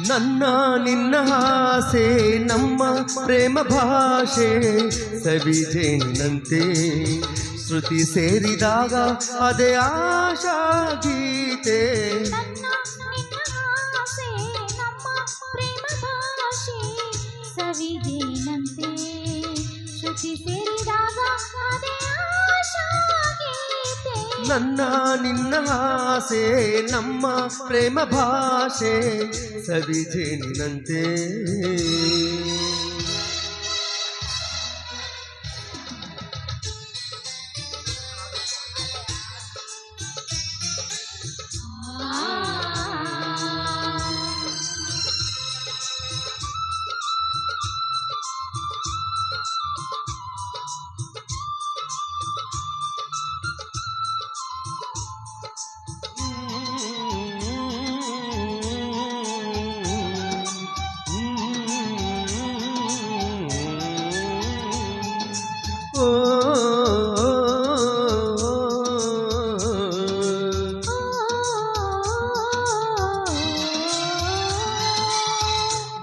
ನನ್ನ ನಿನ್ನ ಆಸೆ ನಮ್ಮ ಪ್ರೇಮ ಭಾಷೆ ಸವಿಜೇನಿನಂತೆ ಶ್ರುತಿ ಸೇರಿದಾಗ ಅದೇ ಆಶಾ ಗೀತೆ. ಸವಿಜೇನಂತೆ ಶ್ರುತಿ ಸೇರಿದಾಗ ಅದೇ ಆಶಾ ಗೀತೆ. ನನ್ನ ನಿನ್ನ ಆಸೆ ನಮ್ಮ ಪ್ರೇಮ ಭಾಷೆ ಸವಿಜೇನಿನಂತೆ.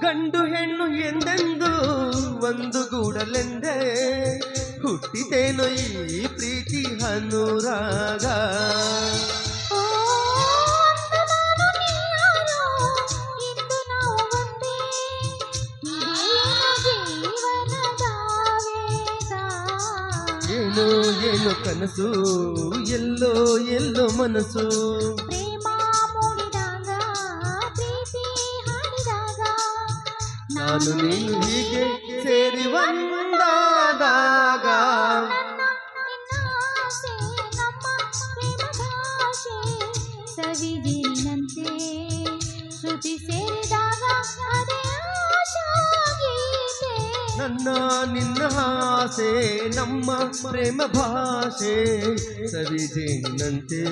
ಗಂಡು ಹೆಣ್ಣು ಎಂದೆಂದು ಒಂದು ಗೂಡಲೆಂದೇ ಹುಟ್ಟಿದೇನೋ ಈ ಪ್ರೀತಿ ಅನುರಾಗ. ಏನೋ ಏನೋ ಕನಸು ಎಲ್ಲೋ ಎಲ್ಲೋ ಮನಸ್ಸು. ನಾನು ನೀನು ಹೀಗೆ ಸೇರಿ ಒಂದಾದಾಗ ಸವಿಜೇನಿನಂತೆ ಶ್ರುತಿ ಸೇರಿದಾಗ ಅದೇ ಆಶಾ ಗೀತೆ. ನನ್ನ ನಿನ್ನ ಆಸೆ ನಮ್ಮ ಪ್ರೇಮ ಭಾಷೆ ಸವಿಜೇನಿನಂತೆ.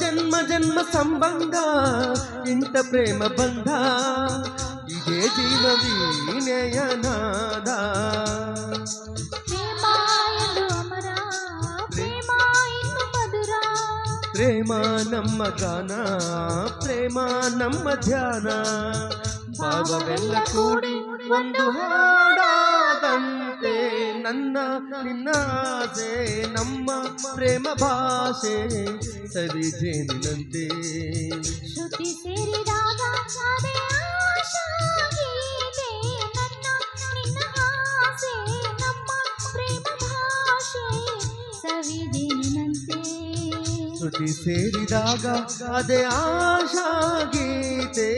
ಜನ್ಮ ಜನ್ಮ ಸಂಬಂಧ ಇಂಥ ಪ್ರೇಮ ಬಂಧ ಇದೇ ಜೀವ ವೀಣೆಯನಾದ. ಪ್ರೇಮ ನಮ್ಮ ಗಾನ ಪ್ರೇಮ ನಮ್ಮ ಧ್ಯಾನ ಭಾವವೆಲ್ಲ ಕೂಡಿ ಒಂದು ಹಾಡಾದಂತೆ. ನನ್ನ ನಿನ್ನ ಆಸೆ ನಮ್ಮ ಪ್ರೇಮ ಭಾಷೆ ಸವಿಜೇನಿನಂತೆ ಶ್ರುತಿ ಸೇರಿದಾಗ ಅದೇ ಆಶಾ ಗೀತೆ. ನನ್ನ ನಿನ್ನ ಆಸೆ ನಮ್ಮ ಪ್ರೇಮ ಭಾಷೆ ಸವಿಜೇನಿನಂತೆ ಶ್ರುತಿ ಸೇರಿದಾಗ ಅದೇ ಆಶಾ ಗೀತೆ.